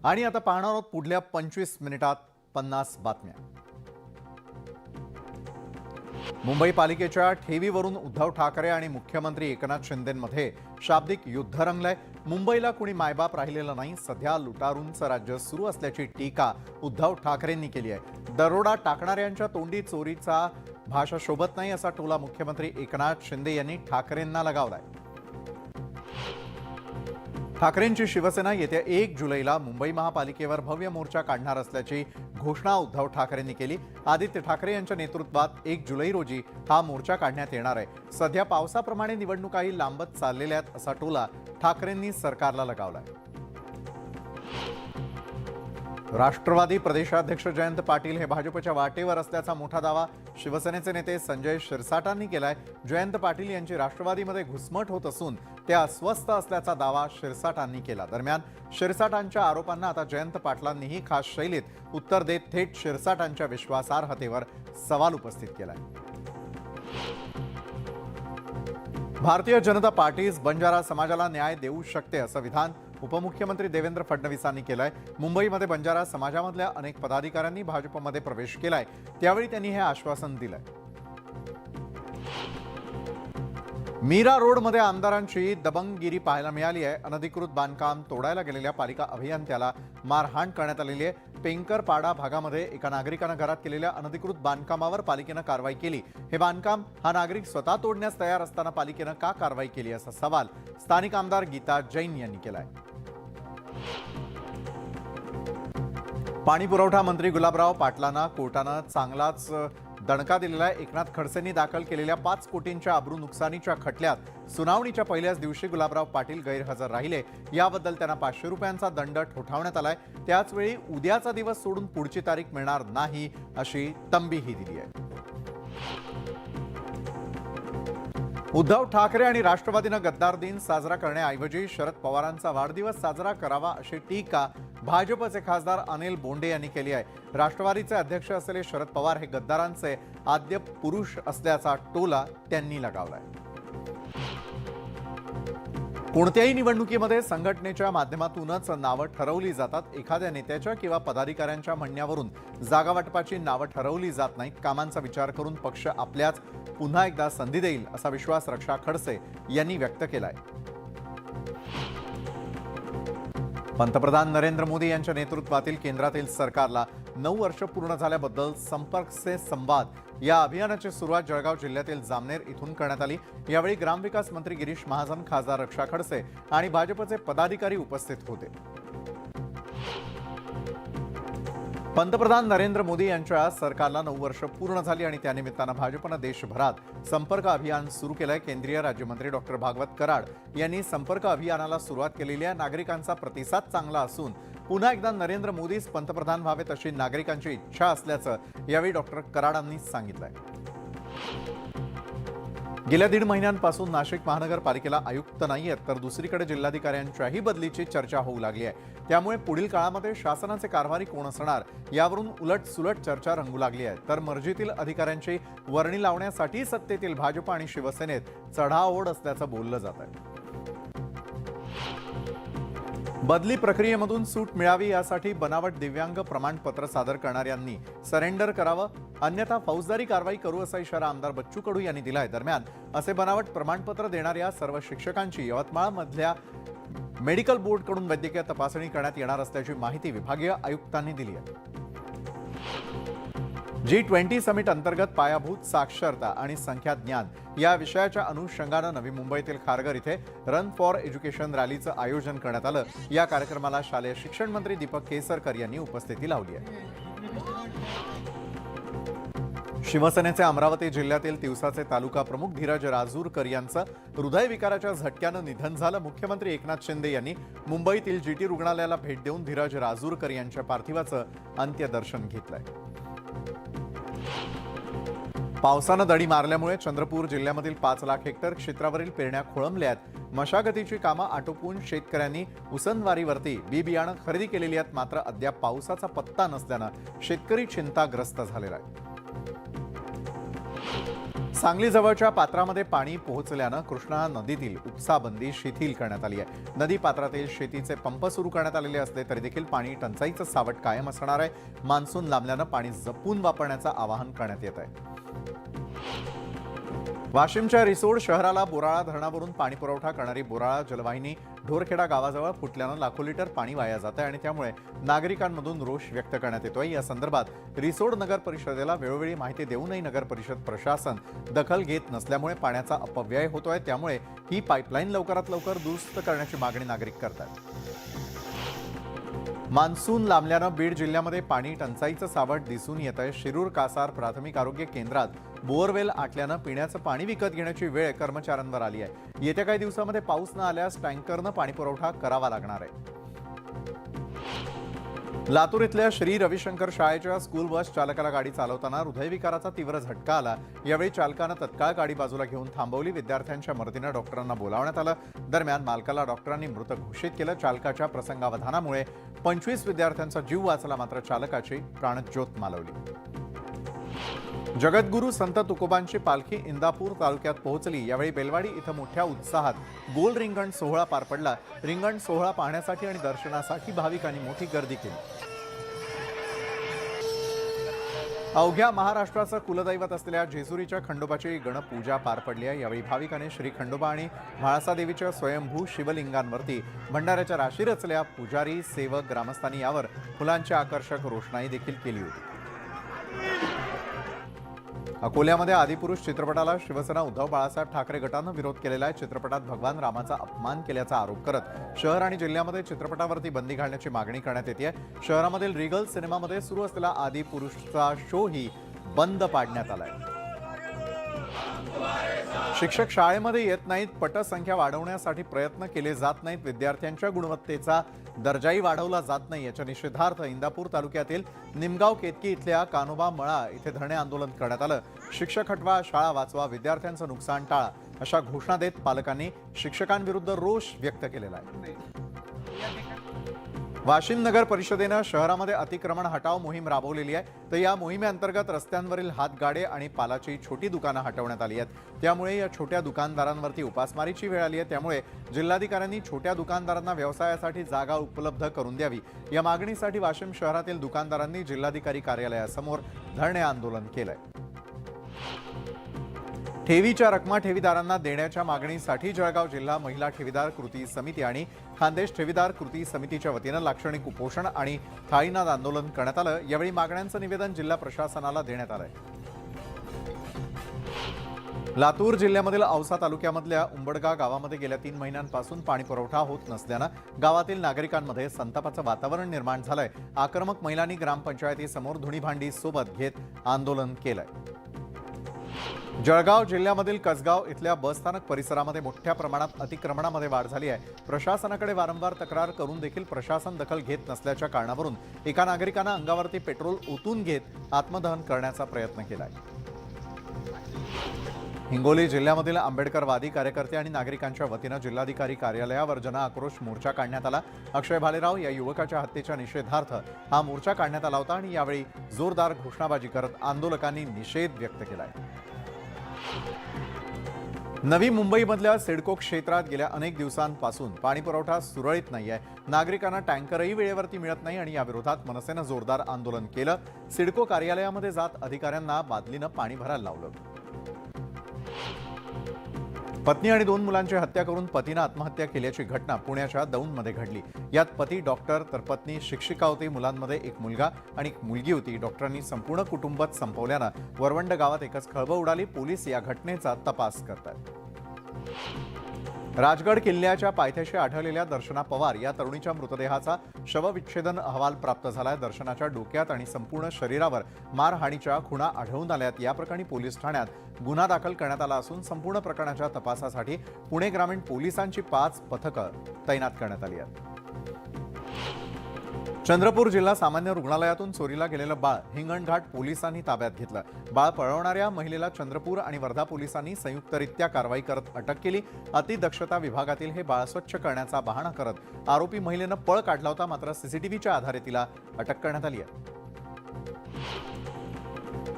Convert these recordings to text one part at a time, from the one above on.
आणि आता पाहणार आहोत पुढल्या 25 मिनिटात 50 बातम्या। मुंबई पालिकेच्या ठेवीवरून उद्धव ठाकरे आणि मुख्यमंत्री एकनाथ शिंदेंमध्ये शाब्दिक युद्ध रंगलंय। मुंबईला कुणी मायबाप राहिलेलं नाही, सध्या लुटारूंचं राज्य सुरू असल्याची टीका उद्धव ठाकरेंनी केली आहे। दरोडा टाकणाऱ्यांच्या तोंडी चोरीचा भाषा शोभत नाही असा टोला मुख्यमंत्री एकनाथ शिंदे यांनी ठाकरेंना लगावलाय। ठाकरेंची शिवसेना येत्या 1 जुलैला मुंबई महापालिकेवर भव्य मोर्चा काढणार असल्याची घोषणा उद्धव ठाकरेंनी केली। आदित्य ठाकरे यांच्या नेतृत्वात 1 जुलै रोजी हा मोर्चा काढण्यात येणार आहे। सध्या पावसाप्रमाणे निवडणुकाही लांबत चाललेल्या आहेत असा टोला ठाकरेंनी सरकारला लगावलाय। राष्ट्रवादी प्रदेशाध्यक्ष जयंत पाटील हे भाजपच्या वाटेवर असल्याचा मोठा दावा शिवसेनेचे नेते संजय शिरसाटांनी केलाय। जयंत पाटील यांची राष्ट्रवादीमध्ये घुसमट होत असून ते अस्वस्थ असल्याचा दावा शिरसाटांनी केला। दरम्यान शिरसाटांच्या आरोपांना आता जयंत पाटलांनीही खास शैलीत उत्तर देत थेट शिरसाटांच्या विश्वासार्हतेवर सवाल उपस्थित केलाय। भारतीय जनता पार्टीच बंजारा समाजाला न्याय देऊ शकते असं विधान उपमुख्यमंत्री देवेंद्र फडणवीसांनी केलंय। मुंबईमध्ये बंजारा समाजामधल्या अनेक पदाधिकाऱ्यांनी भाजपमध्ये प्रवेश केलाय, त्यावेळी त्यांनी हे आश्वासन दिलंय। मीरा रोडमध्ये आमदारांची दबंगगिरी पाहायला मिळाली आहे। अनधिकृत बांधकाम तोडायला गेलेल्या पालिका अभियंत्याला मारहाण करण्यात आलेली आहे। पेंकरपाडा भागामध्ये एका नागरिकानं घरात केलेल्या अनधिकृत बांधकामावर पालिकेनं कारवाई केली। हे बांधकाम हा नागरिक स्वतः तोडण्यास तयार असताना पालिकेनं का कारवाई केली असा सवाल स्थानिक आमदार गीता जैन यांनी केलाय। पाणी पुरवठा मंत्री गुलाबराव पाटलांना कोर्टानं चांगलाच दणका दिलेला आहे। एकनाथ खडसेंनी दाखल केलेल्या 5 कोटींच्या अब्रू नुकसानीच्या खटल्यात सुनावणीच्या पहिल्याच दिवशी गुलाबराव पाटील गैरहजर राहिले। याबद्दल त्यांना 500 रुपयांचा दंड ठोठावण्यात आलाय। त्याचवेळी उद्याचा दिवस सोडून पुढची तारीख मिळणार नाही अशी तंबीही दिली आहे। उद्धव ठाकरे आणि राष्ट्रवादीनं गद्दार दिन साजरा करण्याऐवजी शरद पवारांचा वाढदिवस साजरा करावा अशी टीका भाजपचे खासदार अनिल बोंडे यांनी केली आहे। राष्ट्रवादीचे अध्यक्ष असलेले शरद पवार हे गद्दारांचे आद्य पुरुष असल्याचा टोला त्यांनी लगावलाय। कोणत्याही निवडणुकीमध्ये संघटनेच्या माध्यमातूनच नावं ठरवली जातात। एखाद्या नेत्याच्या किंवा पदाधिकाऱ्यांच्या म्हणण्यावरून जागावाटपाची नावं ठरवली जात नाहीत। कामांचा विचार करून पक्ष आपल्याच पुन्हा एकदा संधी देईल असा विश्वास रक्षा खडसे यांनी व्यक्त केलाय। पंतप्रधान नरेंद्र मोदी यांच्या नेतृत्वातील केंद्रातील सरकारला 9 वर्ष पूर्ण झाल्याबद्दल संपर्क से संवाद या अभियानाची सुरुवात जळगाव जिल्ह्यातील जामनेर इथून करण्यात आली। यावेळी ग्रामविकास मंत्री गिरीश महाजन, खासदार रक्षा खडसे आणि भाजपचे पदाधिकारी उपस्थित होते। पंतप्रधान नरेंद्र मोदी यांच्या सरकारला 9 वर्ष पूर्ण झाली आणि त्यानिमित्तानं भाजपनं देशभरात संपर्क अभियान सुरू केलंय। केंद्रीय राज्यमंत्री डॉक्टर भागवत कराड यांनी संपर्क अभियानाला सुरुवात केलेली आहे। नागरिकांचा प्रतिसाद चांगला असून पुन्हा एकदा नरेंद्र मोदीच पंतप्रधान व्हावेत अशी नागरिकांची इच्छा असल्याचं यावेळी डॉक्टर कराडांनी सांगितलंय। गेल्या 1.5 महिन्यांपासून नाशिक महानगरपालिकेला आयुक्त नाहीयेत, तर दुसरीकडे जिल्हाधिकाऱ्यांच्याही बदलीची चर्चा होऊ लागली आहे। त्यामुळे पुढील काळामध्ये शासनाचे कारभारी कोण असणार यावरून उलटसुलट चर्चा रंगू लागली आहे। तर मर्जीतील अधिकाऱ्यांची वर्णी लावण्यासाठी सत्तेतील भाजप आणि शिवसेनेत चढाओढ असल्याचं बोललं जात आहे। बदली प्रक्रियेमधून सूट मिळावी यासाठी बनावट दिव्यांग प्रमाणपत्र सादर करणाऱ्यांनी सरेंडर करावं, अन्यथा फौजदारी कारवाई करू असा इशारा आमदार बच्चू कडू यांनी दिलाय। दरम्यान असे बनावट प्रमाणपत्र देणाऱ्या सर्व शिक्षकांची यवतमाळमधल्या मेडिकल बोर्डकडून वैद्यकीय तपासणी करण्यात येणार असल्याची माहिती विभागीय आयुक्तांनी दिली आहे। G20 समिट अंतर्गत पायाभूत साक्षरता आणि संख्याज्ञान या विषयाच्या अनुषंगानं नवी मुंबईतील खारघर इथे रन फॉर एज्युकेशन रॅलीचं आयोजन करण्यात आलं। या कार्यक्रमाला शालेय शिक्षण मंत्री दीपक केसरकर यांनी उपस्थिती लावली आहे। शिवसेनेचे अमरावती जिल्ह्यातील तिवसाचे तालुका प्रमुख धीरज राजूरकर यांचं हृदयविकाराच्या झटक्यानं निधन झालं। मुख्यमंत्री एकनाथ शिंदे यांनी मुंबईतील GT रुग्णालयाला भेट देऊन धीरज राजूरकर यांच्या पार्थिवाचं अंत्यदर्शन घेतलंय। पावसानं दडी मारल्यामुळे चंद्रपूर जिल्ह्यामधील 5 लाख हेक्टर क्षेत्रावरील पेरण्या खोळंबल्यात। मशागतीची कामं आटोपून शेतकऱ्यांनी उसनवारीवरती बी बियाणं खरेदी केलेली आहेत, मात्र अद्याप पावसाचा पत्ता नसल्यानं शेतकरी चिंताग्रस्त झालेला आहे। सांगली जवळच्या पात्रामध्ये पाणी पोहोचल्यानं कृष्णा नदीतील उपसा बंदी शिथिल करण्यात आली आहे. नदी पात्रातील शेतीचे पंप सुरू करण्यात आलेले असले तरी देखील पाणी टंचाईचं सावट कायम असणार आहे. मान्सून लांबल्यानं पाणी जपून वापरण्याचं आवाहन करण्यात येत आहे. वाशिमच्या रिसोड शहराला बोराळा धरणावरून पाणी पुरवठा करणारी बोराळा जलवाहिनी ढोरखेडा गावाजवळ फुटल्यानं लाखो लिटर पाणी वाया जात आहे आणि त्यामुळे नागरिकांमधून रोष व्यक्त करण्यात येतोय. या संदर्भात रिसोड नगर परिषदेला वेळोवेळी माहिती देऊनही नगर परिषद प्रशासन दखल घेत नसल्यामुळे पाण्याचा अपव्यय होतोय. त्यामुळे ही पाईपलाईन लवकरात लवकर दुरुस्त करण्याची मागणी नागरिक करतात. मान्सून लांबल्यानं बीड जिल्ह्यामध्ये पाणी टंचाईचं सावट दिसून येत आहे. शिरूर कासार प्राथमिक आरोग्य केंद्रात बोअरवेल आटल्यानं पिण्याचं पाणी विकत घेण्याची वेळ कर्मचाऱ्यांवर आली आहे. येत्या काही दिवसामध्ये पाऊस न आल्यास टँकरनं पाणी पुरवठा करावा लागणार आहे. लातूर इथल्या श्री रविशंकर शाळेच्या स्कूल बस चालकाला गाडी चालवताना हृदयविकाराचा तीव्र झटका आला. यावेळी चालकानं तत्काळ गाडी बाजूला घेऊन थांबवली. विद्यार्थ्यांच्या मदतीनं डॉक्टरांना बोलावण्यात आलं. दरम्यान मालकाला डॉक्टरांनी मृत घोषित केलं. चालकाच्या प्रसंगावधानामुळे 25 विद्यार्थ्यांचा जीव वाचला, मात्र चालकाची प्राणज्योत मालवली. जगद्गुरू संत तुकोबांची पालखी इंदापूर तालुक्यात पोहोचली. यावेळी बेलवाडी इथं मोठ्या उत्साहात गोल रिंगण सोहळा पार पडला. रिंगण सोहळा पाहण्यासाठी आणि दर्शनासाठी भाविकांनी मोठी गर्दी केली. अवघ्या महाराष्ट्राचं कुलदैवत असलेल्या जेजुरीच्या खंडोबाची गणपूजा पार पडली आहे. यावेळी भाविकांनी श्री खंडोबा आणि म्हाळसादेवीच्या स्वयंभू शिवलिंगांवरती भंडाऱ्याच्या राशी रचल्या. पुजारी, सेवक, ग्रामस्थांनी यावर फुलांची आकर्षक रोषणाई देखील केली होती. अकोल्यामध्ये आदिपुरुष चित्रपटाला शिवसेना उद्धव बाळासाहेब ठाकरे गटानं विरोध केलेला आहे. चित्रपटात भगवान रामाचा अपमान केल्याचा आरोप करत शहर आणि जिल्ह्यामध्ये चित्रपटावरती बंदी घालण्याची मागणी करण्यात येते. शहरामधील रिगल सिनेमामध्ये सुरू असलेला आदिपुरुषचा शोही बंद पाडण्यात आलाय. शिक्षक शाळेमध्ये येत नाहीत, पटसंख्या वाढवण्यासाठी प्रयत्न केले जात नाहीत, विद्यार्थ्यांच्या गुणवत्तेचा दर्जाही वाढवला जात नाही, याच्या निषेधार्थ इंदापूर तालुक्यातील निमगाव केतकी इथल्या कानोबा मळा इथे धरणे आंदोलन करण्यात आलं. शिक्षक हटवा, शाळा वाचवा, विद्यार्थ्यांचं नुकसान टाळा अशा घोषणा देत पालकांनी शिक्षकांविरुद्ध रोष व्यक्त केलेला आहे. वाशिम नगर परिषदेनं शहरामध्ये अतिक्रमण हटाव मोहीम राबवलेली आहे. तर या मोहिमेअंतर्गत रस्त्यांवरील हातगाडे आणि पालाची छोटी दुकानं हटवण्यात आली आहेत. त्यामुळे या छोट्या दुकानदारांवरती उपासमारीची वेळ आली आहे. त्यामुळे जिल्हाधिकाऱ्यांनी छोट्या दुकानदारांना व्यवसायासाठी जागा उपलब्ध करून द्यावी या मागणीसाठी वाशिम शहरातील दुकानदारांनी जिल्हाधिकारी कार्यालयासमोर धरणे आंदोलन केलंय. ठेवीच्या रकमा ठेवीदारांना देण्याच्या मागणीसाठी जळगाव जिल्हा महिला ठेवीदार कृती समिती आणि खानदेश ठेवीदार कृती समितीच्या वतीनं लाक्षणिक उपोषण आणि थाळीनाद आंदोलन करण्यात आलं. यावेळी मागण्यांचं निवेदन जिल्हा प्रशासनाला देण्यात आलंय. लातूर जिल्ह्यामधील औसा तालुक्यामधल्या उंबडगा गावामध्ये गेल्या 3 महिन्यांपासून पाणी पुरवठा होत नसल्यानं गावातील नागरिकांमध्ये संतापाचं वातावरण निर्माण झालंय. आक्रमक महिलांनी ग्रामपंचायतीसमोर धुणीभांडी सोबत घेत आंदोलन केलंय. जळगाव जिल्ह्यामधील कसगाव इथल्या बसस्थानक परिसरामध्ये मोठ्या प्रमाणात अतिक्रमणामध्ये वाढ झाली आहे. प्रशासनाकडे वारंवार तक्रार करून देखील प्रशासन दखल घेत नसल्याच्या कारणावरून एका नागरिकानं अंगावरती पेट्रोल ओतून घेत आत्मदहन करण्याचा प्रयत्न केलाय. हिंगोली जिल्ह्यामधील आंबेडकरवादी कार्यकर्ते आणि नागरिकांच्या वतीनं जिल्हाधिकारी कार्यालयावर जनआक्रोश मोर्चा काढण्यात आला. अक्षय भालेराव या युवकाच्या हत्येच्या निषेधार्थ हा मोर्चा काढण्यात आला होता आणि यावेळी जोरदार घोषणाबाजी करत आंदोलकांनी निषेध व्यक्त केलाय. नवी मुंबईमधल्या सिडको क्षेत्रात गेल्या अनेक दिवसांपासून पाणीपुरवठा सुरळीत नाहीये. नागरिकांना टँकरही वेळेवरती मिळत नाही आणि याविरोधात मनसेनं जोरदार आंदोलन केलं. सिडको कार्यालयामध्ये जात अधिकाऱ्यांना बादलीनं पाणी भरायला लावलं. पत्नी आणि 2 मुलांची हत्या करून पतीनं आत्महत्या केल्याची घटना पुण्याच्या दौंडमध्ये घडली. यात पती डॉक्टर तर पत्नी शिक्षिका होती. मुलांमध्ये एक मुलगा आणि एक मुलगी होती. डॉक्टरांनी संपूर्ण कुटुंबात संपवल्यानं वरवंड गावात एकच खळबळ उडाली. पोलीस या घटनेचा तपास करतात. राजगड किल्ल्याच्या पायथ्याशी आढळलेल्या दर्शना पवार या तरुणीच्या मृतदेहाचा शवविच्छेदन अहवाल प्राप्त झालाय. दर्शनाच्या डोक्यात आणि संपूर्ण शरीरावर मारहाणीच्या खुणा आढळून आल्यात. या प्रकरणी पोलीस ठाण्यात गुन्हा दाखल करण्यात आला असून संपूर्ण प्रकरणाच्या तपासासाठी पुणे ग्रामीण पोलिसांची 5 पथकं तैनात करण्यात आली आहेत. चंद्रपूर जिल्हा सामान्य रुग्णालयातून चोरीला गेलेलं बाळ हिंगणघाट पोलिसांनी ताब्यात घेतलं. बाळ पळवणाऱ्या महिलेला चंद्रपूर आणि वर्धा पोलिसांनी संयुक्तरित्या कारवाई करत अटक केली. अतिदक्षता विभागातील हे बाळ स्वच्छ करण्याचा बहाणा करत आरोपी महिलेनं पळ काढला होता, मात्र सीसीटीव्हीच्या आधारे तिला अटक करण्यात आली आहे.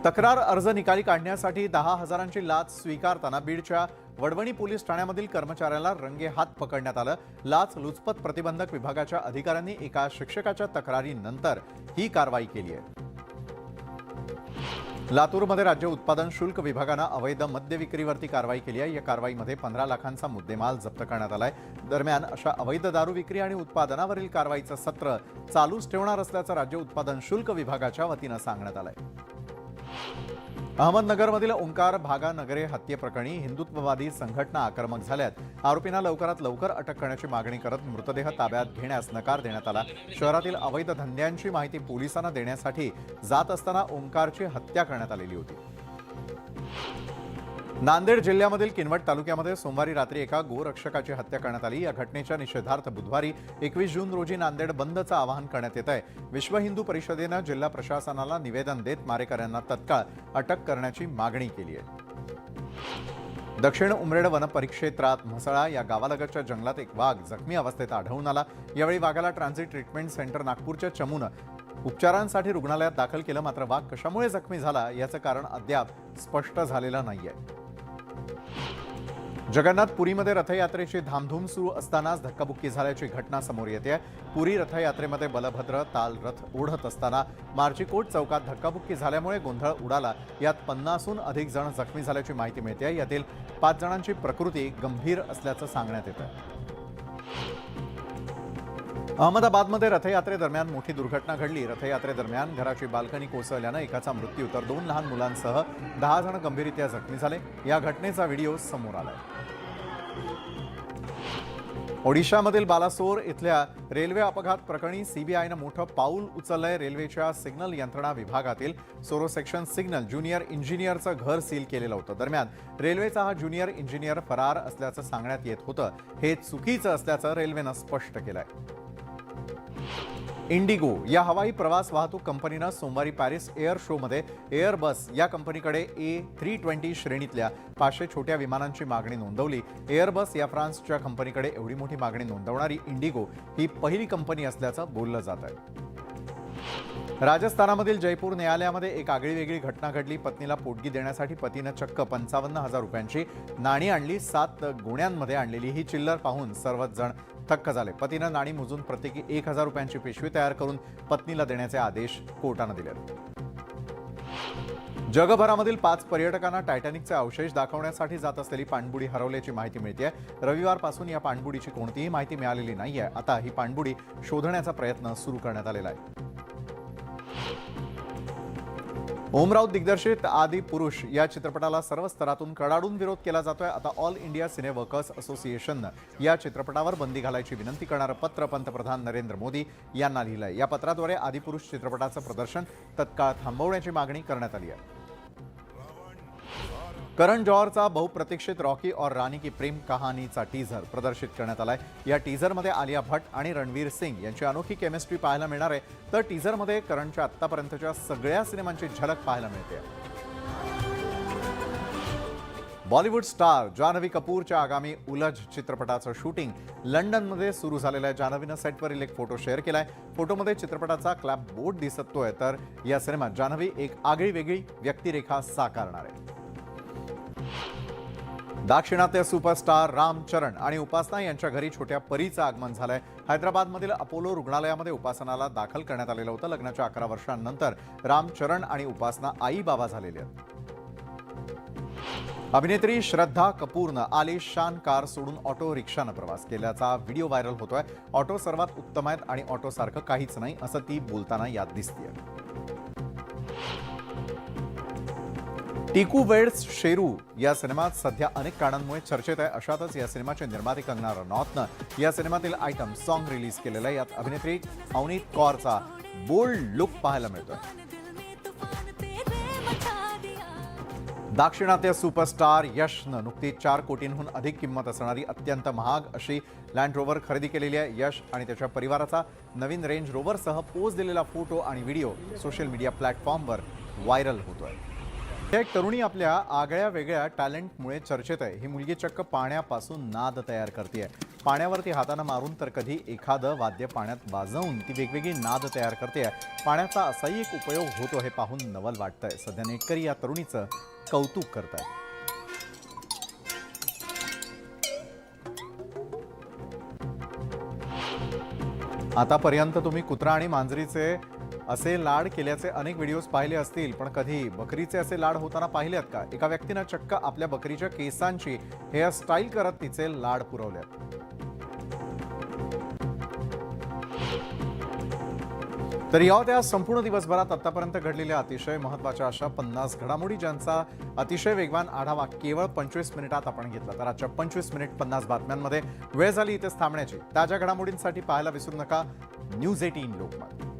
तक्रार अर्ज निकाली काढण्यासाठी 10,000ची लाच स्वीकारताना बीडच्या वडवणी पोलीस ठाण्यामधील कर्मचाऱ्याला रंगेहात पकडण्यात आलं। लाच-लुचपत प्रतिबंधक विभागाच्या अधिकाऱ्यांनी एका शिक्षकाच्या तक्रारीनंतर ही कारवाई केली आहे। लातूरमध्ये राज्य उत्पादन शुल्क विभागानं अवैध मद्य विक्रीवरती कारवाई केली आहे। या कारवाईमध्ये 15 लाखांचा मुद्देमाल जप्त करण्यात आलाय। दरम्यान अशा अवैध दारू विक्री आणि उत्पादनावरील कारवाईचं सत्र चालूच ठेवणार असल्याचं राज्य उत्पादन शुल्क विभागाच्या वतीनं सांगण्यात आलंय। अहमदनगरमधील ओंकार भागा नगरे हत्येप्रकरणी हिंदुत्ववादी संघटना आक्रमक झाल्यात। आरोपींना लवकरात लवकर अटक करण्याची मागणी करत मृतदेह ताब्यात घेण्यास नकार देण्यात आला। शहरातील अवैध धंद्यांची माहिती पोलिसांना देण्यासाठी जात असताना ओंकारची हत्या करण्यात आलेली होती। नांदेड जिल्ह्यामधील किनवट तालुक्यामध्ये सोमवारी रात्री एका गोरक्षकाची हत्या करण्यात आली। या घटनेच्या निषेधार्थ बुधवारी 21 जून रोजी नांदेड बंदचं आवाहन करण्यात येत आहे। विश्व हिंदू परिषदेनं जिल्हा प्रशासनाला निवेदन देत मारेकऱ्यांना तत्काळ अटक करण्याची मागणी केली आहे। दक्षिण उमरेड वन परिक्षेत्रात म्हसळा या गावालगतच्या जंगलात एक वाघ जखमी अवस्थेत आढळून आला। यावेळी वाघाला ट्रान्झिट ट्रीटमेंट सेंटर नागपूरच्या चमूनं उपचारांसाठी रुग्णालयात दाखल केलं। मात्र वाघ कशामुळे जखमी झाला याचं कारण अद्याप स्पष्ट झालेलं नाहीये। जगन्नाथपुरीमध्ये रथयात्रेची धामधूम सुरू असतानाच धक्काबुक्की झाल्याची घटना समोर येते। पुरी रथयात्रेमध्ये बलभद्र ताल रथ ओढत असताना मार्चिकोट चौकात धक्काबुक्की झाल्यामुळे गोंधळ उडाला। यात 50हून अधिक जण जखमी झाल्याची माहिती मिळते। यातील 5 जणांची प्रकृती गंभीर असल्याचं सांगण्यात येतं। अहमदाबादमध्ये रथयात्रेदरम्यान मोठी दुर्घटना घडली। रथयात्रेदरम्यान घराची बाल्कनी कोसळल्यानं एकाचा मृत्यू तर 2 लहान मुलांसह 10 जण गंभीररीत्या जखमी झाले। या घटनेचा व्हिडिओ समोर आलाय। ओडिशामधील बालासोर इथल्या रेल्वे अपघात प्रकरणी सीबीआयनं मोठं पाऊल उचललंय। रेल्वेच्या सिग्नल यंत्रणा विभागातील सोरो सेक्शन सिग्नल ज्युनियर इंजिनियरचं घर सील केलेलं होतं। दरम्यान रेल्वेचा हा ज्युनियर इंजिनियर फरार असल्याचं सांगण्यात येत होतं। हे चुकीचं असल्याचं रेल्वेनं स्पष्ट केलंय। इंडिगो या हवाई प्रवास वाहतूक कंपनीनं सोमवारी पॅरिस एअर शोमध्ये एअरबस या कंपनीकडे A320 श्रेणीतल्या 500 छोट्या विमानांची मागणी नोंदवली। एअरबस या फ्रान्सच्या कंपनीकडे एवढी मोठी मागणी नोंदवणारी इंडिगो ही पहिली कंपनी असल्याचं बोललं जात आहे। राजस्थानामधील जयपूर न्यायालयामध्ये एक आगळीवेगळी घटना घडली। पत्नीला पोटगी देण्यासाठी पतीनं चक्क 55,000 रुपयांची नाणी आणली। 7 गोण्यांमध्ये आणलेली ही चिल्लर पाहून सर्वच जण थक्क झाले। पतीनं नाणी मोजून प्रत्येकी 1,000 रुपयांची पिशवी तयार करून पत्नीला देण्याचे आदेश कोर्टानं दिले। जगभरामधील 5 पर्यटकांना टायटॅनिकचे अवशेष दाखवण्यासाठी जात असलेली पाणबुडी हरवल्याची माहिती मिळते। रविवारपासून या पाणबुडीची कोणतीही माहिती मिळालेली नाहीये। आता ही पाणबुडी शोधण्याचा प्रयत्न सुरू करण्यात आलेला आहे। ओम राऊत दिग्दर्शित आदि पुरुष या चित्रपटाला सर्व स्तरातून कडाडून विरोध केला जातोय। आता ऑल इंडिया सिने वर्कर्स असोसिएशननं या चित्रपटावर बंदी घालायची विनंती करणारं पत्र पंतप्रधान नरेंद्र मोदी यांना लिहिलंय। या पत्राद्वारे आदि पुरुष चित्रपटाचं प्रदर्शन तत्काळ थांबवण्याची मागणी करण्यात आली आहे। करण जौहरचा बहुप्रतीक्षित रॉकी और रानी की प्रेम कहानीचा टीझर प्रदर्शित करण्यात आलाय। या टीझरमध्ये आलिया भट्ट आणि रणवीर सिंग यांची अनोखी केमिस्ट्री पाहायला मिळणार आहे। तर टीझरमध्ये करणच्या आतापर्यंतच्या सगळ्या सिनेमांची झलक पाहायला मिळते। बॉलिवूड स्टार जान्हवी कपूरच्या आगामी उलझ चित्रपटाचं शूटिंग लंडनमध्ये सुरू झालेलं आहे। जान्हवीनं सेटवरील एक फोटो शेअर केलाय। फोटोमध्ये चित्रपटाचा क्लॅप बोर्ड दिसतोय। तर या सिनेमात जान्हवी एक आगळीवेगळी व्यक्तिरेखा साकारणार आहे। दाक्षिणात्य सुपरस्टार राम चरण आणि उपासना यांच्या घरी छोट्या परीचं आगमन झालंय। हैदराबादमधील अपोलो रुग्णालयामध्ये उपासनाला दाखल करण्यात आलेलं होतं। लग्नाच्या 11 वर्षांनंतर राम चरण आणि उपासना आई बाबा झालेले आहेत। अभिनेत्री श्रद्धा कपूरनं आलिशान कार सोडून ऑटो रिक्षानं प्रवास केल्याचा व्हिडिओ व्हायरल होतोय। ऑटो सर्वात उत्तम आहेत आणि ऑटोसारखं काहीच नाही असं ती बोलताना यात दिसतेय। टिकू वेड्स शेरू या सिनेमात सध्या अनेक कारणांमुळे चर्चेत आहे। अशातच या सिनेमाचे निर्माते कंगना रनौतनं या सिनेमातील आयटम सॉन्ग रिलीज केलेलं आहे। यात अभिनेत्री अवनीत कौरचा बोल्ड लुक पाहायला मिळतोय। दाक्षिणात्य सुपरस्टार यशनं नुकतीच 4 कोटींहून अधिक किंमत असणारी अत्यंत महाग अशी लँड रोव्हर खरेदी केलेली आहे। यश आणि त्याच्या परिवाराचा नवीन रेंज रोव्हरसह पोज दिलेला फोटो आणि व्हिडिओ सोशल मीडिया प्लॅटफॉर्मवर व्हायरल होतोय। एक तरुणी आपल्या आगळ्या वेगळ्या टॅलेंटमुळे चर्चेत आहे. ही मुलगी चक्क पाण्यापासून नाद तयार करते. पाण्यावरती हातानं मारून तर कधी एखादं वाद्य पाण्यात वाजवून ती वेगवेगळी नाद तयार करते. पाण्याचा असाही एक उपयोग होतो हे पाहून नवल वाटतंय. सध्या नेटकरी या तरुणीचं कौतुक करतायत. आतापर्यंत तुम्ही कुत्रा आणि मांजरीचे असे लाड केल्याचे अनेक व्हिडिओज पाहिले असतील, पण कधी बकरीचे असे लाड होताना पाहिलेत का? एका व्यक्तीनं चक्क आपल्या बकरीच्या केसांची हेअरस्टाईल करत तिचे लाड पुरवलेत. तर या होत्या संपूर्ण दिवसभरात आतापर्यंत घडलेल्या अतिशय महत्त्वाच्या अशा 50 घडामोडी, ज्यांचा अतिशय वेगवान आढावा केवळ 25 मिनिटात आपण घेतला. तर आजच्या 25 मिनिट 50 बातम्यांमध्ये वेळ झाली इथेच थांबण्याची. ताज्या घडामोडींसाठी पाहायला विसरू नका न्यूज 18 लोकमत.